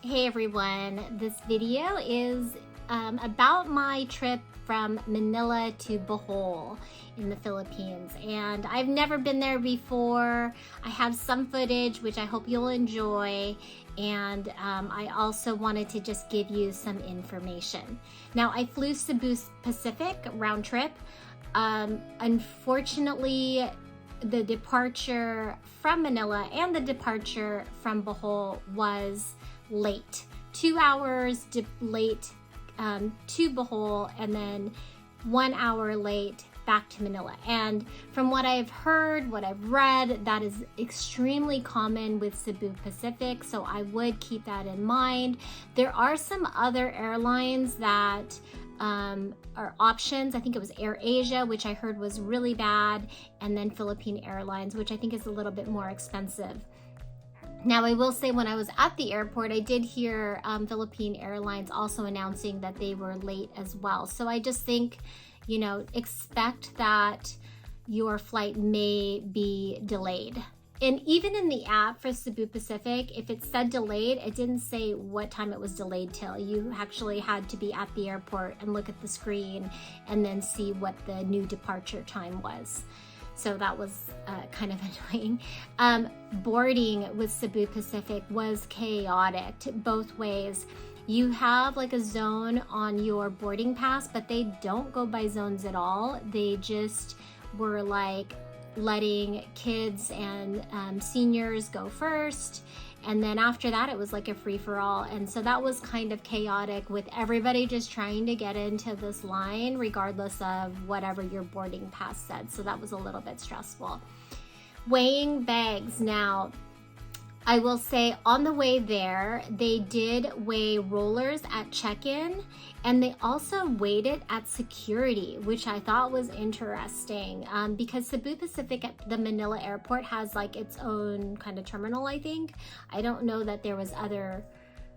Hey everyone, this video is about my trip from Manila to Bohol in the Philippines, and I've never been there before. I have some footage which I hope you'll enjoy, and I also wanted to just give you some information. Now, I flew Cebu Pacific round trip. Unfortunately, the departure from Manila and the departure from Bohol was late. 2 hours late to Bohol, and then 1 hour late back to Manila. And from what I've heard, what I've read, that is extremely common with Cebu Pacific, so I would keep that in mind. There are some other airlines that are options. I think it was Air Asia, which I heard was really bad, and then Philippine Airlines, which I think is a little bit more expensive. Now, I will say when I was at the airport, I did hear Philippine Airlines also announcing that they were late as well. So I just think, expect that your flight may be delayed. And even in the app for Cebu Pacific, if it said delayed, it didn't say what time it was delayed till. You actually had to be at the airport and look at the screen and then see what the new departure time was. So that was kind of annoying. Boarding with Cebu Pacific was chaotic both ways. You have like a zone on your boarding pass, but they don't go by zones at all. They just were like letting kids and seniors go first, and then after that it was like a free-for-all. And so that was kind of chaotic, with everybody just trying to get into this line regardless of whatever your boarding pass said. So that was a little bit stressful. Weighing bags. Now, I will say on the way there, they did weigh rollers at check-in, and they also weighed it at security, which I thought was interesting because Cebu Pacific at the Manila airport has like its own kind of terminal, I think. I don't know that there was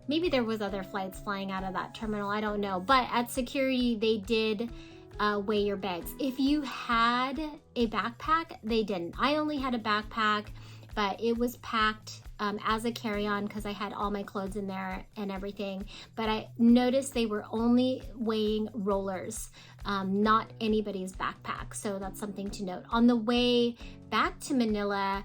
maybe there was other flights flying out of that terminal, I don't know. But at security, they did weigh your bags. If you had a backpack, they didn't. I only had a backpack, but it was packed as a carry-on because I had all my clothes in there and everything. But I noticed they were only weighing rollers, not anybody's backpack. So that's something to note. On the way back to Manila,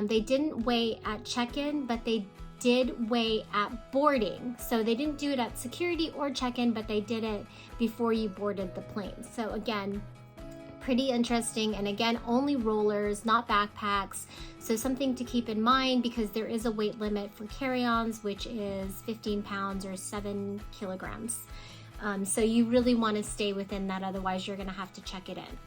they didn't weigh at check-in, but they did weigh at boarding. So they didn't do it at security or check-in, but they did it before you boarded the plane. So again, pretty interesting. And again, only rollers, not backpacks. So something to keep in mind, because there is a weight limit for carry-ons, which is 15 pounds or 7 kilograms. So you really want to stay within that, otherwise you're going to have to check it in.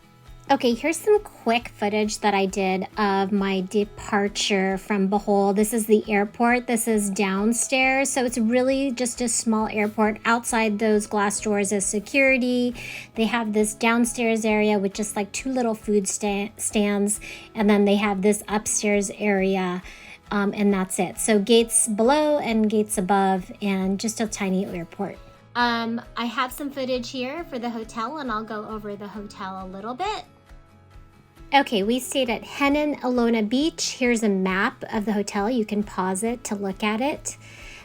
Okay, here's some quick footage that I did of my departure from Bohol. This is the airport. This is downstairs. So it's really just a small airport. Outside those glass doors is security. They have this downstairs area with just like 2 little food stands. And then they have this upstairs area. And that's it. So gates below and gates above, and just a tiny airport. I have some footage here for the hotel, and I'll go over the hotel a little bit. Okay, we stayed at Hennen Alona Beach. Here's a map of the hotel. You can pause it to look at it.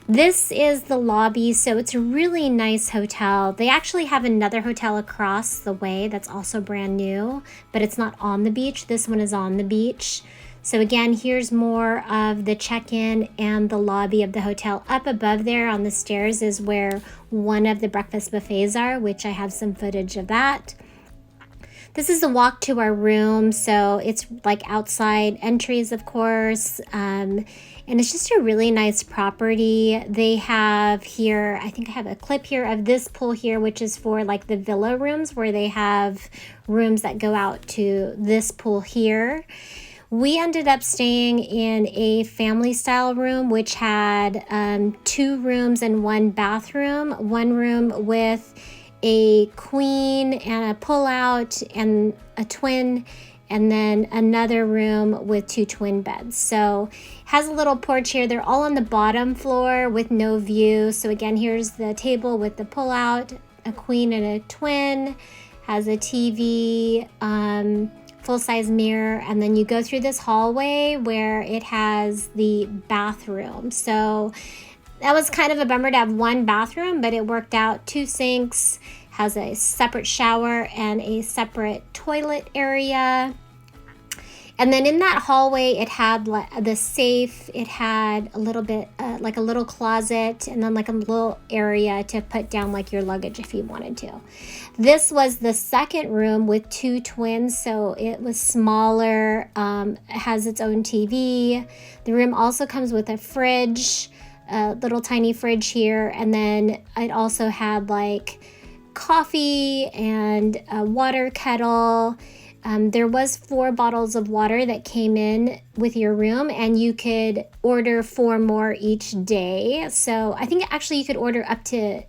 This is the lobby, so it's a really nice hotel. They actually have another hotel across the way that's also brand new, but it's not on the beach. This one is on the beach. So again, here's more of the check-in and the lobby of the hotel. Up above there on the stairs is where one of the breakfast buffets are, which I have some footage of that. This is a walk to our room, so it's like outside entries, of course, and it's just a really nice property. They have here, I think I have a clip here of this pool here, which is for like the villa rooms, where they have rooms that go out to this pool here. We ended up staying in a family style room, which had 2 rooms and 1 bathroom. One room with a queen and a pull-out and a twin, and then another room with 2 twin beds. So has a little porch here. They're all on the bottom floor with no view. So again, here's the table with the pull-out, a queen and a twin, has a TV, full-size mirror, and then you go through this hallway where it has the bathroom. So That was kind of a bummer to have one bathroom, but it worked out. 2 sinks, has a separate shower and a separate toilet area. And then in that hallway, it had the safe. It had a little bit, like a little closet, and then like a little area to put down like your luggage if you wanted to. This was the second room with 2 twins, so it was smaller. It has its own TV. The room also comes with a fridge, a little tiny fridge here, and then it also had like coffee and a water kettle. There was 4 bottles of water that came in with your room, and you could order 4 more each day. So I think actually you could order up to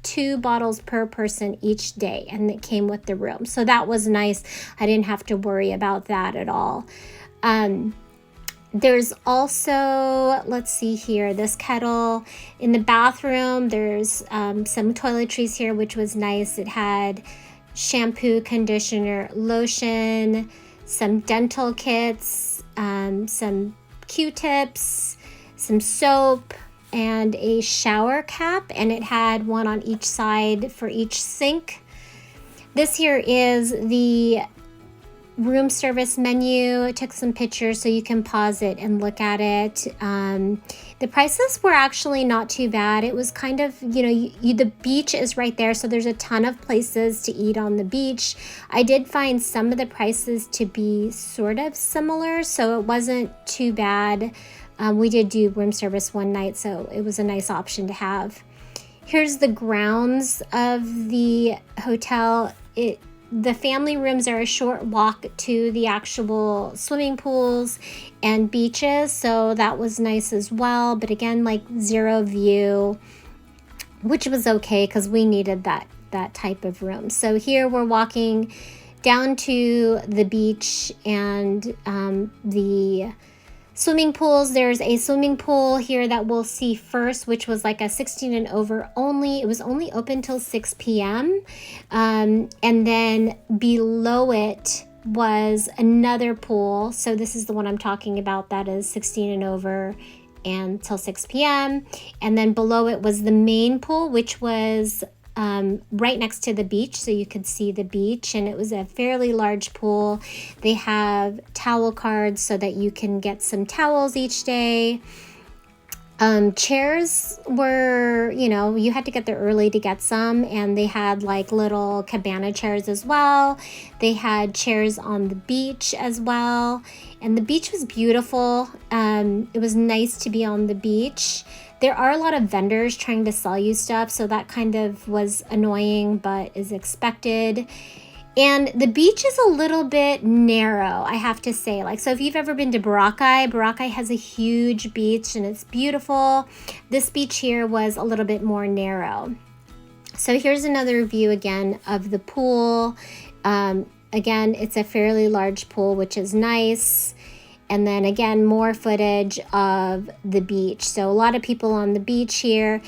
2 bottles per person each day, and it came with the room. So that was nice. I didn't have to worry about that at all. There's also, let's see here, this kettle. In the bathroom, there's some toiletries here, which was nice. It had shampoo, conditioner, lotion, some dental kits, some Q-tips, some soap, and a shower cap, and it had one on each side for each sink. This here is the room service menu. I took some pictures so you can pause it and look at it. The prices were actually not too bad. It was kind of, the beach is right there, so there's a ton of places to eat on the beach. I did find some of the prices to be sort of similar, so it wasn't too bad. We did do room service one night, so it was a nice option to have. Here's the grounds of the hotel. The family rooms are a short walk to the actual swimming pools and beaches, so that was nice as well. But again, like 0 view, which was okay because we needed that type of room. So here we're walking down to the beach and the swimming pools. There's a swimming pool here that we'll see first, which was like a 16 and over only. It was only open till 6 p.m. And then below it was another pool. So this is the one I'm talking about. That is 16 and over and till 6 p.m. And then below it was the main pool, which was right next to the beach, so you could see the beach, and it was a fairly large pool. They have towel cards so that you can get some towels each day. Chairs were, you had to get there early to get some, and they had like little cabana chairs as well. They had chairs on the beach as well, and the beach was beautiful. It was nice to be on the beach. There are a lot of vendors trying to sell you stuff, so that kind of was annoying, but is expected. And the beach is a little bit narrow, I have to say. So if you've ever been to Boracay has a huge beach and it's beautiful. This beach here was a little bit more narrow. So here's another view again of the pool. Again, it's a fairly large pool, which is nice. And then again, more footage of the beach. So a lot of people on the beach here.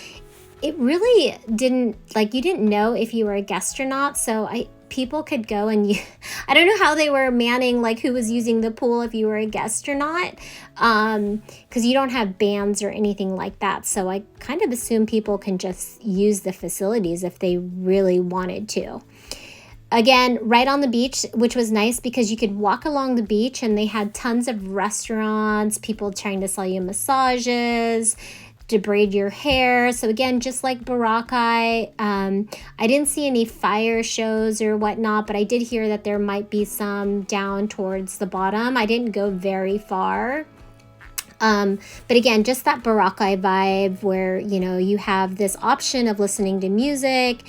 It really didn't, you didn't know if you were a guest or not. So people could go and I don't know how they were manning who was using the pool, if you were a guest or not, because you don't have bands or anything like that. So I kind of assume people can just use the facilities if they really wanted to. Again, right on the beach, which was nice because you could walk along the beach, and they had tons of restaurants, people trying to sell you massages, to braid your hair. So again, just like Boracay, I didn't see any fire shows or whatnot, but I did hear that there might be some down towards the bottom. I didn't go very far. But again, just that Boracay vibe where, you have this option of listening to music,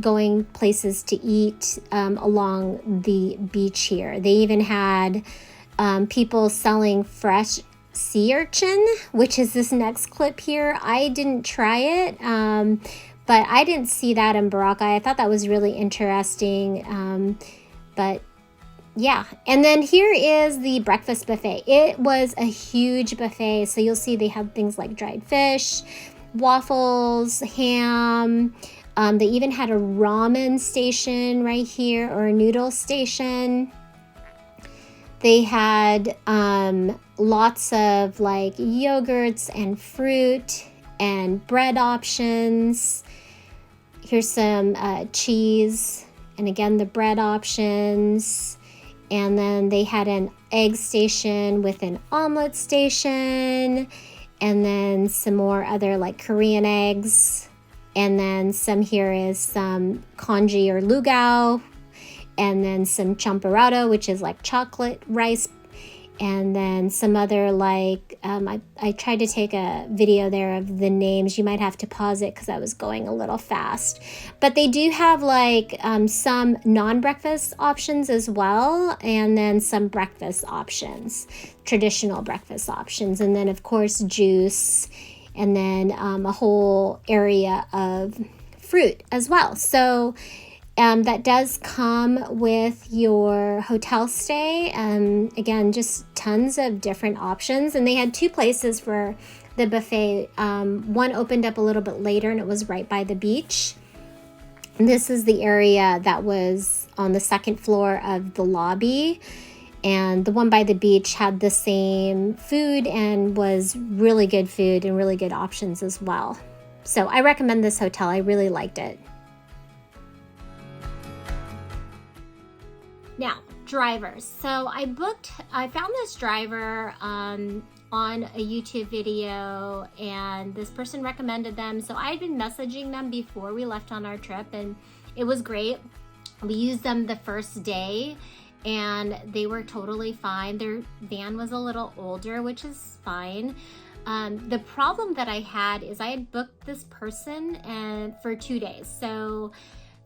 going places to eat along the beach here. They even had people selling fresh sea urchin, which is this next clip here. I didn't try it, but I didn't see that in Boracay. I thought that was really interesting, but yeah. And then here is the breakfast buffet. It was a huge buffet, so you'll see they have things like dried fish, waffles, ham. They even had a ramen station right here, or a noodle station. They had lots of yogurts and fruit and bread options. Here's some cheese, and again, the bread options. And then they had an egg station with an omelet station, and then some more other like Korean eggs. And then some here is some congee or lugao, and then some champurrado, which is like chocolate rice. And then some other like, I tried to take a video there of the names. You might have to pause it because I was going a little fast. But they do have like some non-breakfast options as well. And then some breakfast options, traditional breakfast options. And then of course juice, and then a whole area of fruit as well. So that does come with your hotel stay. Again, just tons of different options. And they had two places for the buffet. One opened up a little bit later, and it was right by the beach. And this is the area that was on the second floor of the lobby. And the one by the beach had the same food and was really good food and really good options as well. So I recommend this hotel. I really liked it. Now, drivers. So I found this driver on a YouTube video, and this person recommended them. So I had been messaging them before we left on our trip, and it was great. We used them the first day, and they were totally fine. Their van was a little older, which is fine. The problem that I had is I had booked this person for 2 days. So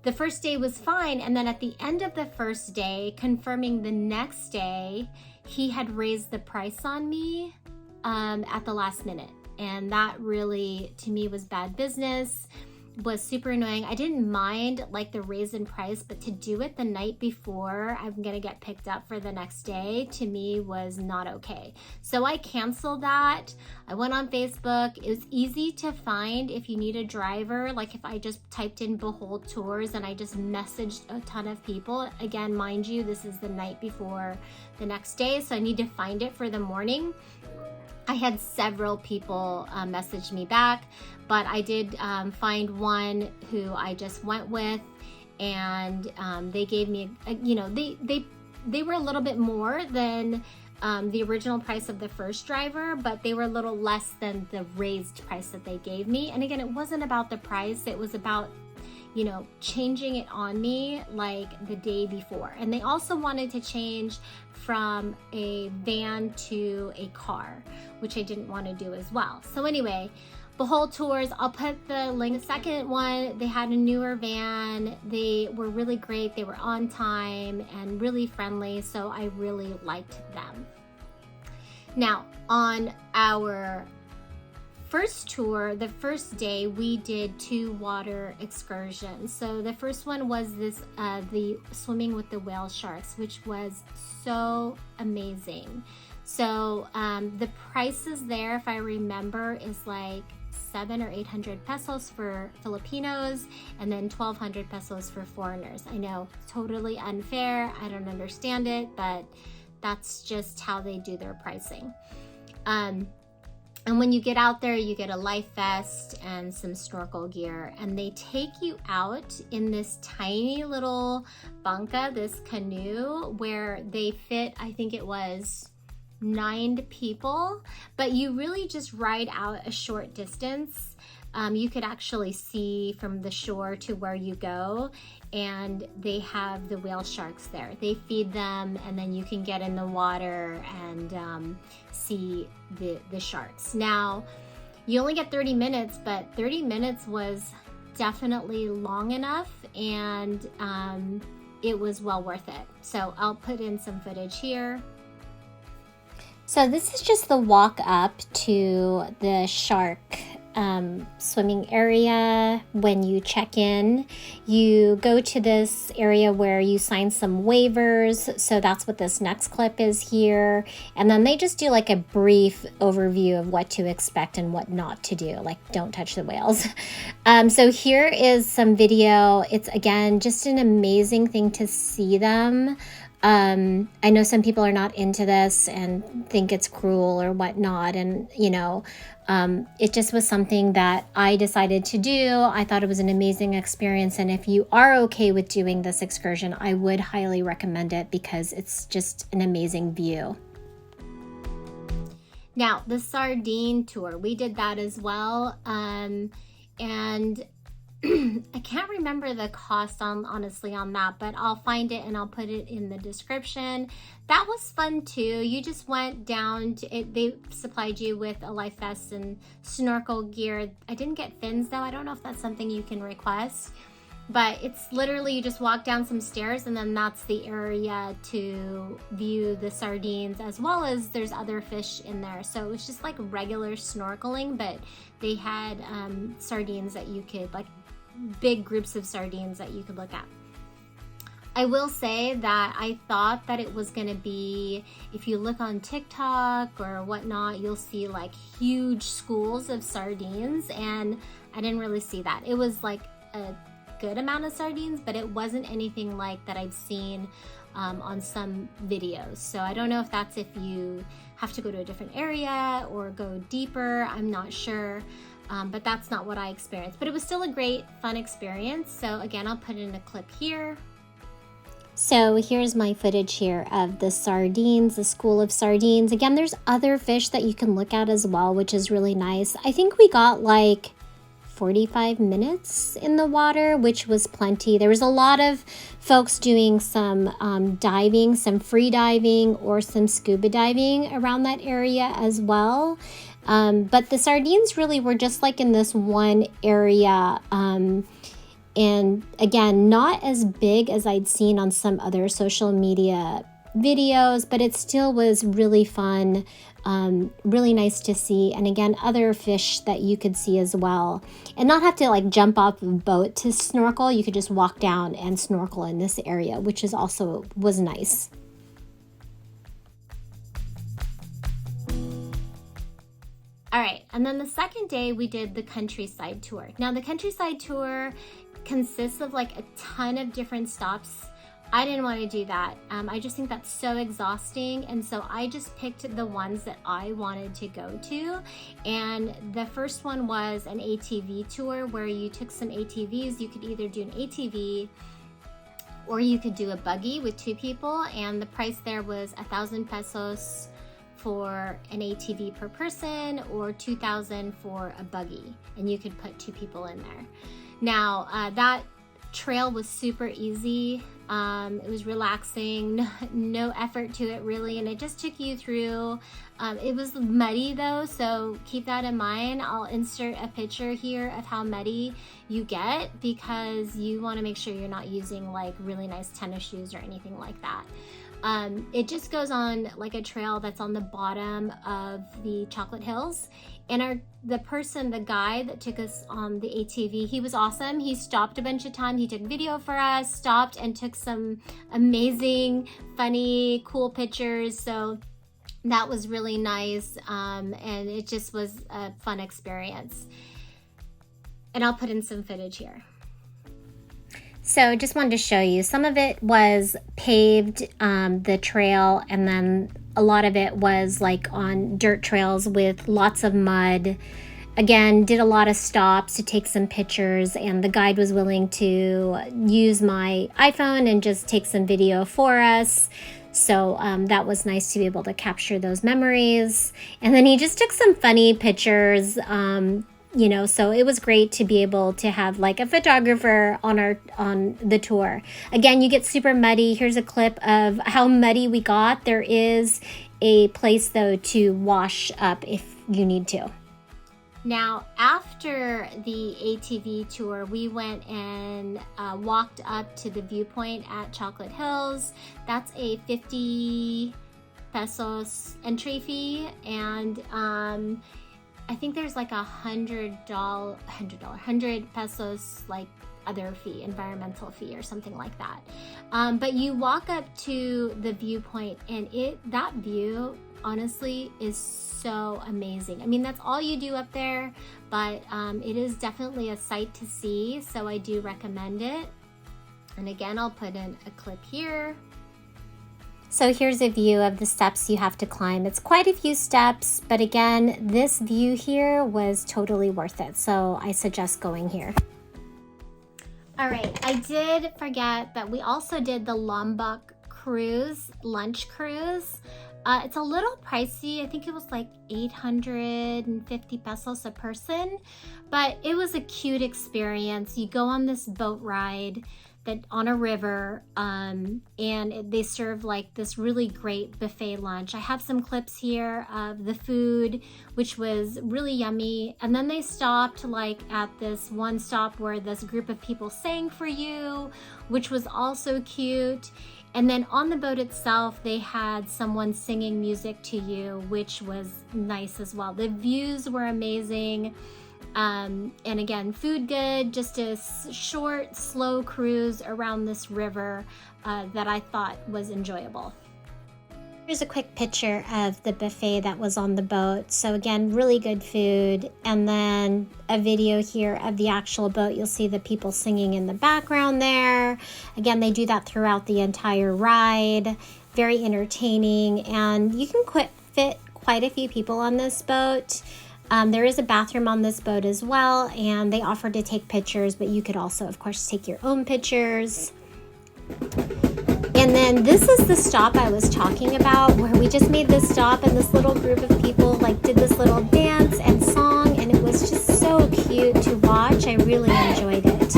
the first day was fine, and then at the end of the first day, confirming the next day, he had raised the price on me at the last minute. And that really, to me, was bad business, was super annoying. I didn't mind like the raise in price, but to do it the night before I'm gonna get picked up for the next day, to me was not okay. So I canceled that. I went on Facebook. It was easy to find if you need a driver. Like if I just typed in Bohol Tours and I just messaged a ton of people. Again, mind you, this is the night before the next day, so I need to find it for the morning. I had several people message me back, but I did find one who I just went with, and they gave me, they were a little bit more than the original price of the first driver, but they were a little less than the raised price that they gave me. And again, it wasn't about the price, it was about changing it on me like the day before. And they also wanted to change from a van to a car, which I didn't want to do as well. So anyway, Bohol Tours, I'll put the link. The second one, they had a newer van. They were really great. They were on time and really friendly, so I really liked them. Now, on our first tour, the first day, we did 2 water excursions. So the first one was this, the swimming with the whale sharks, which was so amazing. So the prices there, if I remember, is like 700 or 800 pesos for Filipinos, and then 1,200 pesos for foreigners. I know, totally unfair. I don't understand it, but that's just how they do their pricing. And when you get out there, you get a life vest and some snorkel gear, and they take you out in this tiny little banca, this canoe, where they fit, I think it was 9 people, but you really just ride out a short distance. You could actually see from the shore to where you go, and they have the whale sharks there. They feed them, and then you can get in the water and see the sharks. Now, you only get 30 minutes, but 30 minutes was definitely long enough, and it was well worth it. So I'll put in some footage here. So this is just the walk up to the shark swimming area. When you check in, you go to this area where you sign some waivers. So that's what this next clip is here. And then they just do like a brief overview of what to expect and what not to do, like don't touch the whales. So here is some video. It's again just an amazing thing to see them. I know some people are not into this and think it's cruel or whatnot. And, it just was something that I decided to do. I thought it was an amazing experience. And if you are okay with doing this excursion, I would highly recommend it because it's just an amazing view. Now, the sardine tour, we did that as well. And I can't remember the cost honestly on that, but I'll find it and I'll put it in the description. That was fun too. You just went down to it. They supplied you with a life vest and snorkel gear. I didn't get fins though. I don't know if that's something you can request, but it's literally you just walk down some stairs and then that's the area to view the sardines, as well as there's other fish in there. So it was just like regular snorkeling, but they had sardines that you could, like big groups of sardines that you could look at. I will say that I thought that it was gonna be, if you look on TikTok or whatnot, you'll see like huge schools of sardines, and I didn't really see that. It was like a good amount of sardines, but it wasn't anything like that I've seen on some videos. So I don't know if that's if you have to go to a different area or go deeper, I'm not sure. But that's not what I experienced. But it was still a great, fun experience. So again, I'll put in a clip here. So here's my footage here of the sardines, the school of sardines. Again, there's other fish that you can look at as well, which is really nice. I think we got like 45 minutes in the water, which was plenty. There was a lot of folks doing some diving, some free diving or some scuba diving around that area as well. But the sardines really were just like in this one area. And again, not as big as I'd seen on some other social media videos, but it still was really fun, really nice to see. And again, other fish that you could see as well, and not have to like jump off a boat to snorkel. You could just walk down and snorkel in this area, which is also was nice. All right, and then the second day we did the countryside tour. Now the countryside tour consists of like a ton of different stops. I didn't want to do that. I just think that's so exhausting. And so I just picked the ones that I wanted to go to. And the first one was an ATV tour where you took some ATVs. You could either do an ATV or you could do a buggy with 2 people. And the price there was 1,000 pesos for an ATV per person or 2,000 for a buggy. And you could put 2 people in there. Now, that trail was super easy. It was relaxing, no effort to it really, and it just took you through. It was muddy though, so keep that in mind. I'll insert a picture here of how muddy you get because you want to make sure you're not using like really nice tennis shoes or anything like that. It just goes on like a trail that's on the bottom of the Chocolate Hills. And the guy that took us on the ATV, he was awesome. He stopped a bunch of times. He took video for us, stopped and took some amazing, funny, cool pictures. So that was really nice. And it just was a fun experience. And I'll put in some footage here. So just wanted to show you, some of it was paved, the trail, and then a lot of it was like on dirt trails with lots of mud. Again, did a lot of stops to take some pictures, and the guide was willing to use my iPhone and just take some video for us. So that was nice to be able to capture those memories. And then he just took some funny pictures, so it was great to be able to have like a photographer on the tour. Again, you get super muddy. Here's a clip of how muddy we got. There is a place though to wash up if you need to. Now, after the ATV tour, we went and walked up to the viewpoint at Chocolate Hills. That's a 50 pesos entry fee, and I think there's like $100 pesos like other fee, environmental fee or something like that. But you walk up to the viewpoint, and that view honestly is so amazing. I mean, that's all you do up there, but it is definitely a sight to see, so I do recommend it. And again, I'll put in a clip here. So here's a view of the steps you have to climb. It's quite a few steps, but again, this view here was totally worth it. So I suggest going here. All right, I did forget that we also did the Loboc cruise, lunch cruise. It's a little pricey. I think it was like 850 pesos a person, but it was a cute experience. You go on this boat ride that on a river, and they serve like this really great buffet lunch. I have some clips here of the food, which was really yummy. And then they stopped like at this one stop where this group of people sang for you, which was also cute. And then on the boat itself, they had someone singing music to you, which was nice as well. The views were amazing. And again, food good, just a short, slow cruise around this river that I thought was enjoyable. Here's a quick picture of the buffet that was on the boat. So again, really good food. And then a video here of the actual boat. You'll see the people singing in the background there. Again, they do that throughout the entire ride. Very entertaining. And you can fit quite a few people on this boat. There is a bathroom on this boat as well, and they offer to take pictures, but you could also, of course, take your own pictures. And then this is the stop I was talking about, where we just made this stop and this little group of people like did this little dance and song, and it was just so cute to watch. I really enjoyed it.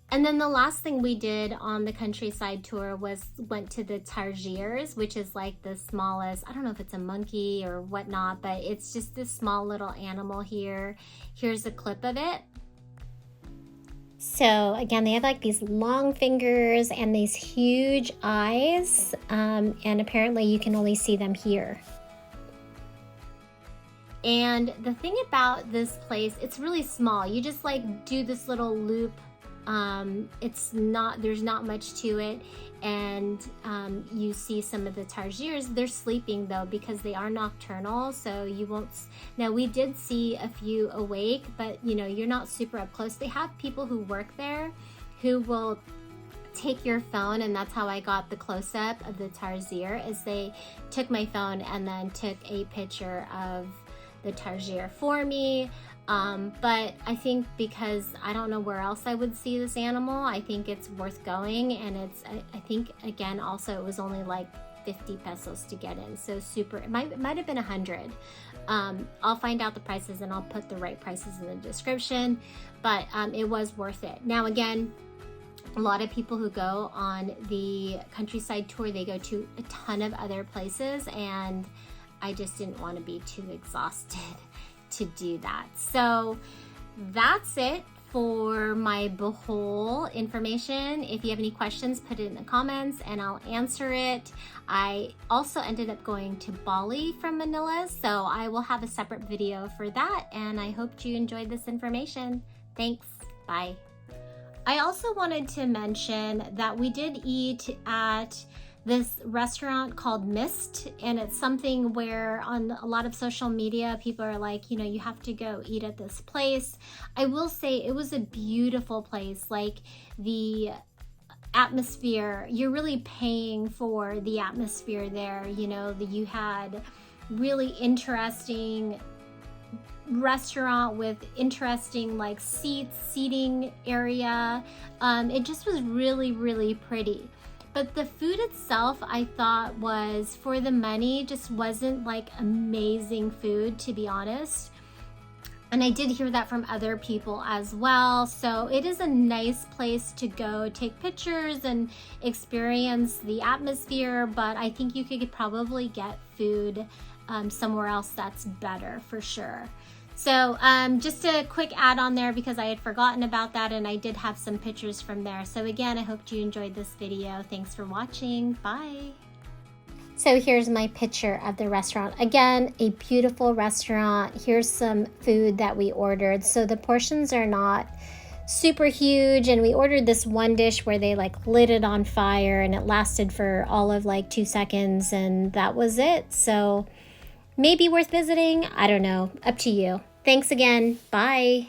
And then the last thing we did on the countryside tour went to the Taziers, which is like the smallest, I don't know if it's a monkey or whatnot, but it's just this small little animal here. Here's a clip of it. So again, they have like these long fingers and these huge eyes, and apparently you can only see them here. And the thing about this place, it's really small. You just like do this little loop. There's not much to it, and you see some of the Taziers. They're sleeping though because they are nocturnal, so you won't. Now we did see a few awake, but you know, you're not super up close. They have people who work there who will take your phone, and that's how I got the close-up of the Tazier, is they took my phone and then took a picture of the Tazier for me. But I think because I don't know where else I would see this animal, I think it's worth going. And I think again, also it was only like 50 pesos to get in. So super, it might have been 100. I'll find out the prices and I'll put the right prices in the description, but it was worth it. Now again, a lot of people who go on the countryside tour, they go to a ton of other places, and I just didn't want to be too exhausted to do that. So that's it for my Bohol information. If you have any questions, put it in the comments and I'll answer it. I also ended up going to Bali from Manila, so I will have a separate video for that, and I hope you enjoyed this information. Thanks, bye. I also wanted to mention that we did eat at this restaurant called Mist, and it's something where on a lot of social media people are like, you know, you have to go eat at this place. I will say it was a beautiful place. Like the atmosphere, you're really paying for the atmosphere there. You know, you had really interesting restaurant with interesting like seating area. It just was really, really pretty. But the food itself, I thought was, for the money, just wasn't like amazing food, to be honest. And I did hear that from other people as well. So it is a nice place to go take pictures and experience the atmosphere, but I think you could probably get food somewhere else that's better for sure. So just a quick add on there because I had forgotten about that, and I did have some pictures from there. So again, I hope you enjoyed this video. Thanks for watching. Bye. So here's my picture of the restaurant. Again, a beautiful restaurant. Here's some food that we ordered. So the portions are not super huge, and we ordered this one dish where they like lit it on fire and it lasted for all of like 2 seconds, and that was it. So maybe worth visiting. I don't know. Up to you. Thanks again. Bye.